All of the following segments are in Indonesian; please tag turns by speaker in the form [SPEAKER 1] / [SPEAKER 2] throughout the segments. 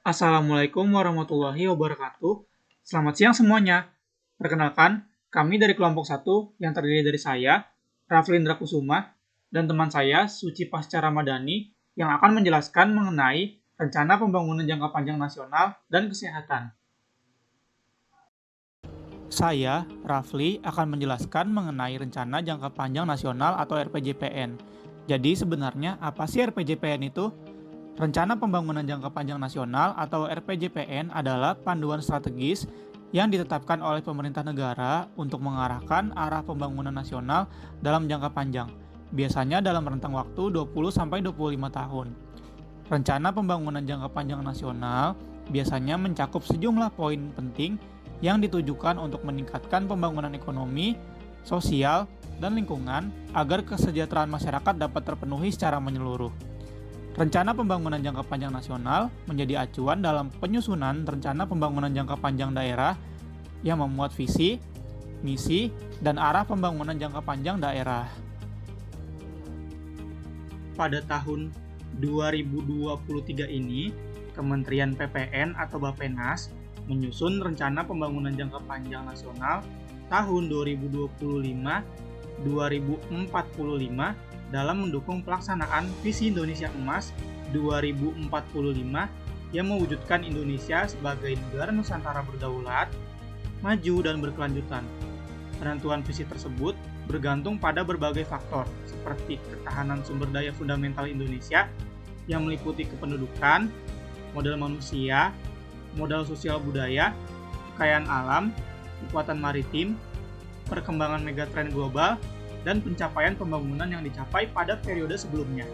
[SPEAKER 1] Assalamualaikum warahmatullahi wabarakatuh. Selamat siang semuanya. Perkenalkan, kami dari kelompok 1 yang terdiri dari saya, Rafli Indra Kusuma, dan teman saya, Suci Pasca Ramadhani, yang akan menjelaskan mengenai rencana pembangunan jangka panjang nasional dan kesehatan. Saya, Rafli, akan menjelaskan mengenai rencana jangka panjang nasional atau RPJPN. Jadi sebenarnya apa sih RPJPN itu? Rencana Pembangunan Jangka Panjang Nasional atau RPJPN adalah panduan strategis yang ditetapkan oleh pemerintah negara untuk mengarahkan arah pembangunan nasional dalam jangka panjang, biasanya dalam rentang waktu 20-25 tahun. Rencana Pembangunan Jangka Panjang Nasional biasanya mencakup sejumlah poin penting yang ditujukan untuk meningkatkan pembangunan ekonomi, sosial, dan lingkungan agar kesejahteraan masyarakat dapat terpenuhi secara menyeluruh. Rencana Pembangunan Jangka Panjang Nasional menjadi acuan dalam penyusunan Rencana Pembangunan Jangka Panjang Daerah yang memuat visi, misi, dan arah pembangunan jangka panjang daerah. Pada tahun 2023 ini, Kementerian PPN atau Bappenas menyusun Rencana Pembangunan Jangka Panjang Nasional tahun 2025-2045 dalam mendukung pelaksanaan Visi Indonesia Emas 2045 yang mewujudkan Indonesia sebagai negara Nusantara berdaulat, maju, dan berkelanjutan. Penentuan visi tersebut bergantung pada berbagai faktor, seperti ketahanan sumber daya fundamental Indonesia yang meliputi kependudukan, modal manusia, modal sosial budaya, kekayaan alam, kekuatan maritim, perkembangan megatrend global, dan pencapaian pembangunan yang dicapai pada periode sebelumnya.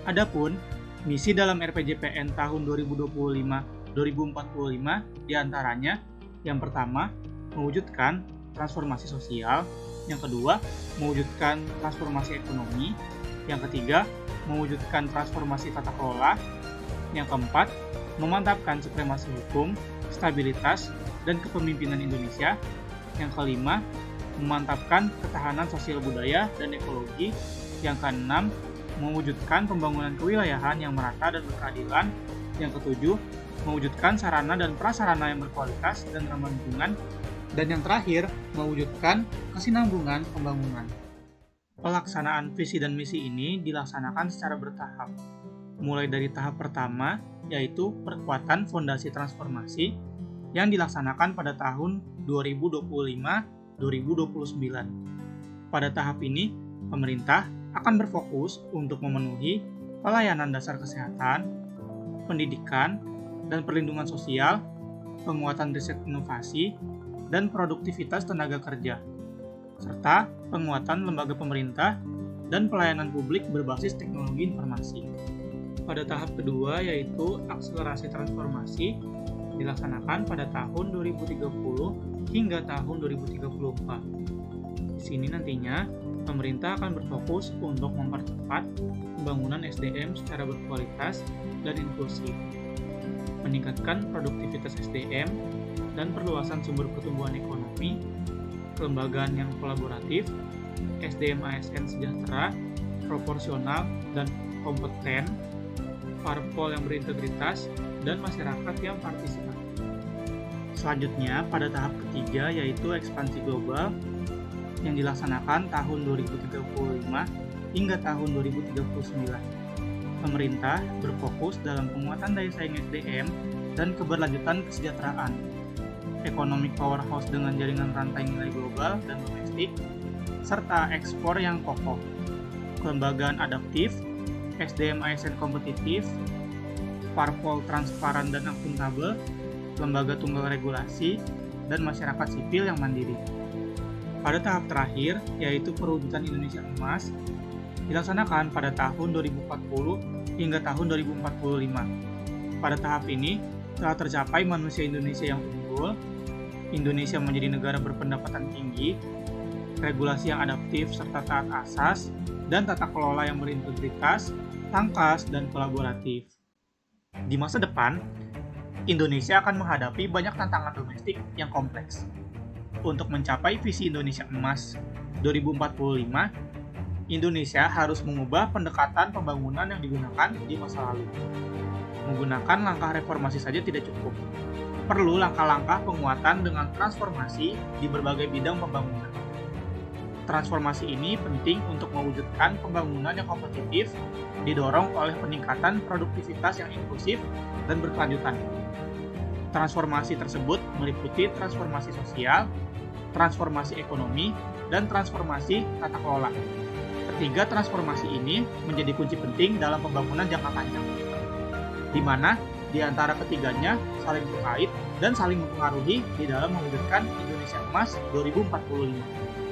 [SPEAKER 1] Adapun misi dalam RPJPN tahun 2025-2045 diantaranya, yang pertama, mewujudkan transformasi sosial, yang kedua, mewujudkan transformasi ekonomi, yang ketiga, mewujudkan transformasi tata kelola, yang keempat, memantapkan supremasi hukum, stabilitas, dan kepemimpinan Indonesia, yang kelima, memantapkan ketahanan sosial budaya dan ekologi, yang keenam, mewujudkan pembangunan kewilayahan yang merata dan berkeadilan, yang ketujuh, mewujudkan sarana dan prasarana yang berkualitas dan ramah lingkungan, dan yang terakhir, mewujudkan kesinambungan pembangunan. Pelaksanaan visi dan misi ini dilaksanakan secara bertahap, mulai dari tahap pertama, yaitu perkuatan fondasi transformasi yang dilaksanakan pada tahun 2025-2029. Pada tahap ini, pemerintah akan berfokus untuk memenuhi pelayanan dasar kesehatan, pendidikan, dan perlindungan sosial, penguatan riset inovasi, dan produktivitas tenaga kerja, serta penguatan lembaga pemerintah dan pelayanan publik berbasis teknologi informasi. Pada tahap kedua, yaitu akselerasi transformasi, dilaksanakan pada tahun 2030 hingga tahun 2034. Di sini nantinya, pemerintah akan berfokus untuk mempercepat pembangunan SDM secara berkualitas dan inklusif, meningkatkan produktivitas SDM, dan perluasan sumber pertumbuhan ekonomi, kelembagaan yang kolaboratif, SDM ASN sejahtera, proporsional, dan kompeten, parpol yang berintegritas, dan masyarakat yang partisipatif. Selanjutnya, pada tahap ketiga yaitu ekspansi global yang dilaksanakan tahun 2035 hingga tahun 2039. Pemerintah berfokus dalam penguatan daya saing SDM dan keberlanjutan kesejahteraan, economic powerhouse dengan jaringan rantai nilai global dan domestik, serta ekspor yang kokoh, kelembagaan adaptif, SDM ASN kompetitif, parpol transparan dan akuntabel, lembaga tunggal regulasi, dan masyarakat sipil yang mandiri. Pada tahap terakhir, yaitu perwujudan Indonesia Emas, dilaksanakan pada tahun 2040 hingga tahun 2045. Pada tahap ini, telah tercapai manusia Indonesia yang unggul, Indonesia menjadi negara berpendapatan tinggi, regulasi yang adaptif serta taat asas, dan tata kelola yang berintegritas, tangkas, dan kolaboratif. Di masa depan, Indonesia akan menghadapi banyak tantangan domestik yang kompleks. Untuk mencapai visi Indonesia Emas 2045, Indonesia harus mengubah pendekatan pembangunan yang digunakan di masa lalu. Menggunakan langkah reformasi saja tidak cukup. Perlu langkah-langkah penguatan dengan transformasi di berbagai bidang pembangunan. Transformasi ini penting untuk mewujudkan pembangunan yang kompetitif, didorong oleh peningkatan produktivitas yang inklusif dan berkelanjutan. Transformasi tersebut meliputi transformasi sosial, transformasi ekonomi, dan transformasi tata kelola. Ketiga transformasi ini menjadi kunci penting dalam pembangunan jangka panjang, di mana di antara ketiganya saling terkait dan saling mempengaruhi di dalam mewujudkan Indonesia Emas 2045.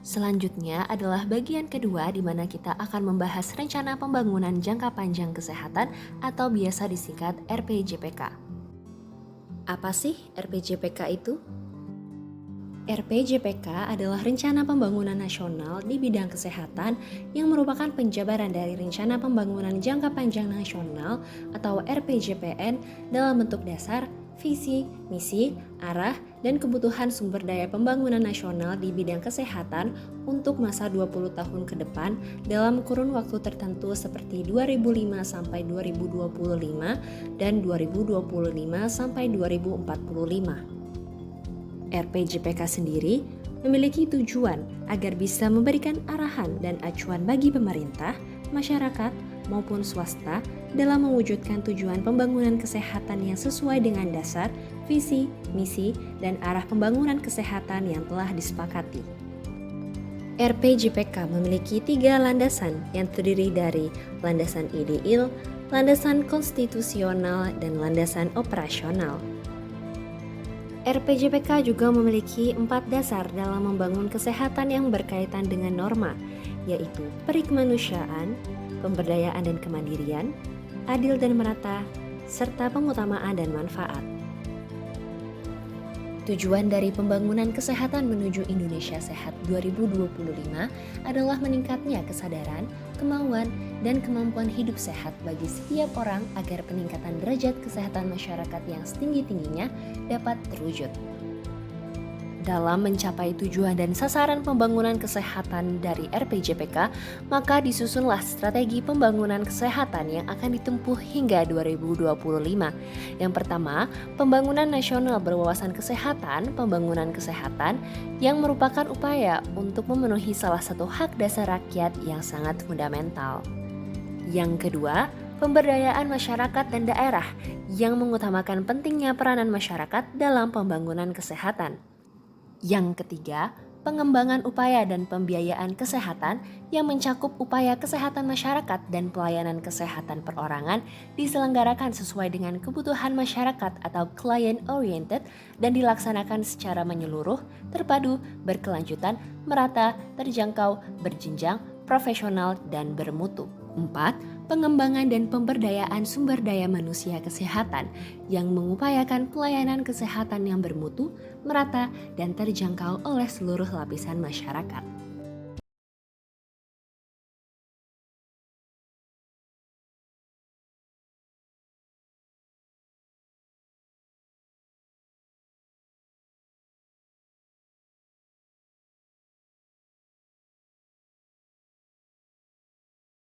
[SPEAKER 2] Selanjutnya adalah bagian kedua di mana kita akan membahas rencana pembangunan jangka panjang kesehatan atau biasa disingkat RPJPK. Apa sih RPJPK itu? RPJPK adalah Rencana Pembangunan Nasional di bidang kesehatan yang merupakan penjabaran dari Rencana Pembangunan Jangka Panjang Nasional atau RPJPN dalam bentuk dasar, visi, misi, arah, dan kebutuhan sumber daya pembangunan nasional di bidang kesehatan untuk masa 20 tahun ke depan dalam kurun waktu tertentu seperti 2005 sampai 2025 dan 2025 sampai 2045. RPJPK sendiri memiliki tujuan agar bisa memberikan arahan dan acuan bagi pemerintah, masyarakat, maupun swasta dalam mewujudkan tujuan pembangunan kesehatan yang sesuai dengan dasar, visi, misi, dan arah pembangunan kesehatan yang telah disepakati. RPJPK memiliki 3 landasan yang terdiri dari landasan ideal, landasan konstitusional, dan landasan operasional. RPJPK juga memiliki 4 dasar dalam membangun kesehatan yang berkaitan dengan norma, yaitu perikemanusiaan, pemberdayaan dan kemandirian, adil dan merata, serta pengutamaan dan manfaat. Tujuan dari pembangunan kesehatan menuju Indonesia Sehat 2025 adalah meningkatnya kesadaran, kemauan, dan kemampuan hidup sehat bagi setiap orang agar peningkatan derajat kesehatan masyarakat yang setinggi-tingginya dapat terwujud. Dalam mencapai tujuan dan sasaran pembangunan kesehatan dari RPJPK, maka disusunlah strategi pembangunan kesehatan yang akan ditempuh hingga 2025. Yang pertama, pembangunan nasional berwawasan kesehatan, pembangunan kesehatan yang merupakan upaya untuk memenuhi salah satu hak dasar rakyat yang sangat fundamental. Yang kedua, pemberdayaan masyarakat dan daerah yang mengutamakan pentingnya peranan masyarakat dalam pembangunan kesehatan. Yang ketiga, pengembangan upaya dan pembiayaan kesehatan yang mencakup upaya kesehatan masyarakat dan pelayanan kesehatan perorangan diselenggarakan sesuai dengan kebutuhan masyarakat atau client-oriented dan dilaksanakan secara menyeluruh, terpadu, berkelanjutan, merata, terjangkau, berjenjang, profesional, dan bermutu. 4. Pengembangan dan pemberdayaan sumber daya manusia kesehatan yang mengupayakan pelayanan kesehatan yang bermutu, merata, dan terjangkau oleh seluruh lapisan masyarakat.